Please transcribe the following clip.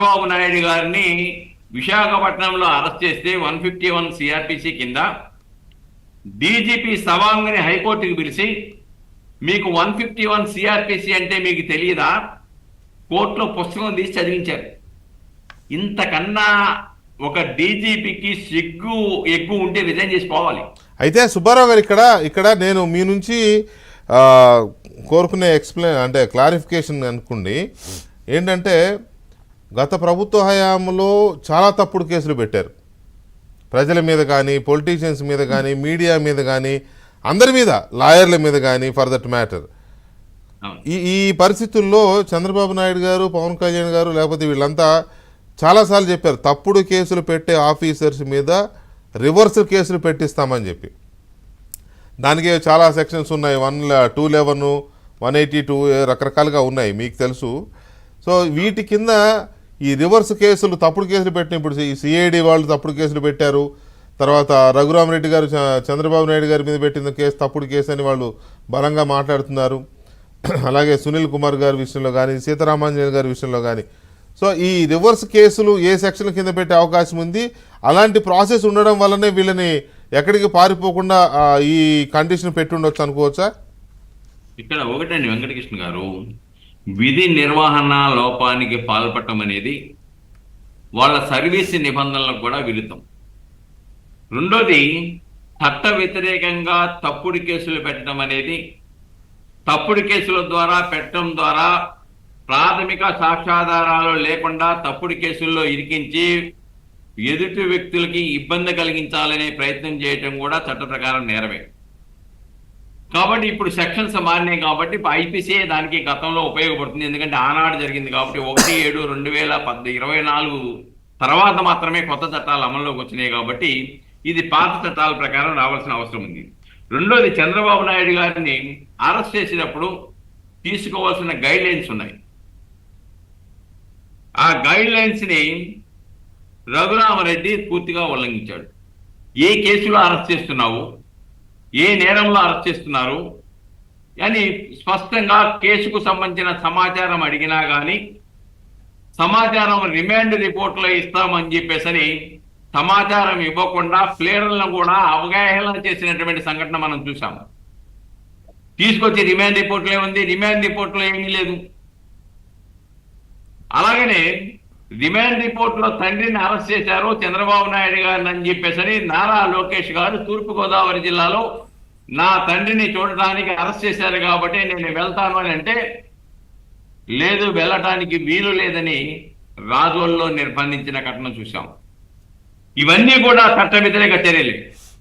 చంద్రబాబు నాయుడు గారిని విశాఖపట్నంలో అరెస్ట్ చేస్తే 151 సిఆర్పిసి కింద డీజీపీ సవాంగ్ని హైకోర్టుకు పిలిచి మీకు 151 సిఆర్పిసి అంటే మీకు తెలియదా, కోర్టులో పుస్తకం తీసి చదివించారు. ఇంతకన్నా ఒక డీజీపీకి సిగ్గు ఎక్కువ ఉంటే రిజైన్ చేసి పోవాలి. అయితే సుబ్బారావు గారు ఇక్కడ నేను మీ నుంచి కోరుకునే అంటే క్లారిఫికేషన్ అనుకోండి. ఏంటంటే గత ప్రభుత్వ హయాంలో చాలా తప్పుడు కేసులు పెట్టారు, ప్రజల మీద కానీ, పొలిటీషియన్స్ మీద కానీ, మీడియా మీద కానీ, అందరి మీద, లాయర్ల మీద కానీ ఫర్ దట్ మ్యాటర్. ఈ పరిస్థితుల్లో చంద్రబాబు నాయుడు గారు, పవన్ కళ్యాణ్ గారు, లేకపోతే వీళ్ళంతా చాలాసార్లు చెప్పారు తప్పుడు కేసులు పెట్టే ఆఫీసర్స్ మీద రివర్స్ కేసులు పెట్టిస్తామని చెప్పి. దానికి చాలా సెక్షన్స్ ఉన్నాయి, 211, 182 రకరకాలుగా ఉన్నాయి, మీకు తెలుసు. సో వీటి కింద ఈ రివర్స్ కేసులు, తప్పుడు కేసులు పెట్టిన, ఇప్పుడు ఈ సిఐడి వాళ్ళు తప్పుడు కేసులు పెట్టారు. తర్వాత రఘురామరెడ్డి గారు చంద్రబాబు నాయుడు గారి మీద పెట్టిన కేసు తప్పుడు కేసు అని వాళ్ళు బలంగా మాట్లాడుతున్నారు. అలాగే సునీల్ కుమార్ గారి విషయంలో కానీ, సీతారామాంజనేయులు గారి విషయంలో కానీ. సో ఈ రివర్స్ కేసులు ఏ సెక్షన్ కింద పెట్టే అవకాశం ఉంది? అలాంటి ప్రాసెస్ ఉండడం వల్లనే వీళ్ళని ఎక్కడికి పారిపోకుండా ఈ కండిషన్ పెట్టి ఉండొచ్చు అనుకోవచ్చా? ఇక్కడ ఒకటండి వెంకటకృష్ణ గారు, విధి నిర్వహణ లోపానికి పాల్పడటం అనేది వాళ్ళ సర్వీస్ నిబంధనలకు కూడా విరుద్ధం. రెండోది, చట్ట వ్యతిరేకంగా తప్పుడు కేసులు పెట్టడం అనేది, తప్పుడు కేసుల ద్వారా పెట్టడం ద్వారా ప్రాథమిక సాక్ష్యాధారాలు లేకుండా తప్పుడు కేసుల్లో ఇరికించి ఎదుటి వ్యక్తులకి ఇబ్బంది కలిగించాలనే ప్రయత్నం చేయటం కూడా చట్ట ప్రకారం నేరమే. కాబట్టి ఇప్పుడు సెక్షన్స్ మారినాయి కాబట్టి ఐపీసీ దానికి గతంలో ఉపయోగపడుతుంది. ఎందుకంటే ఆనాడు జరిగింది కాబట్టి 1/7/2024 తర్వాత మాత్రమే కొత్త చట్టాలు అమల్లోకి వచ్చినాయి కాబట్టి ఇది పాత చట్టాల ప్రకారం రావాల్సిన అవసరం ఉంది. రెండోది, చంద్రబాబు నాయుడు గారిని అరెస్ట్ చేసినప్పుడు తీసుకోవాల్సిన గైడ్ లైన్స్ ఉన్నాయి. ఆ గైడ్ లైన్స్ని రఘురామరెడ్డి పూర్తిగా ఉల్లంఘించాడు. ఏ కేసులో అరెస్ట్ చేస్తున్నావు, ఏ నేరంలో అరెస్ట్ చేస్తున్నారు అని స్పష్టంగా కేసుకు సంబంధించిన సమాచారం అడిగినా కానీ సమాచారం రిమాండ్ రిపోర్ట్లో ఇస్తామని చెప్పేసరి సమాచారం ఇవ్వకుండా ప్లేయర్లను కూడా అవగాహన చేసినటువంటి సంఘటన మనం చూసాం. తీసుకొచ్చి రిమాండ్ రిపోర్ట్లో ఏముంది? రిమాండ్ రిపోర్ట్లో ఏమీ లేదు. అలాగనే రిమాండ్ రిపోర్ట్లో తండ్రిని అరెస్ట్ చేశారు చంద్రబాబు నాయుడు గారిని అని చెప్పేసరి నారా లోకేష్ గారు తూర్పుగోదావరి జిల్లాలో నా తండ్రిని చూడటానికి అరెస్ట్ చేశారు కాబట్టి నేను వెళ్తాను అని అంటే, లేదు వెళ్ళటానికి వీలు లేదని రాజోల్లో నిర్బంధించిన ఘటన చూశాం. ఇవన్నీ కూడా చట్ట వ్యతిరేక చర్యలు.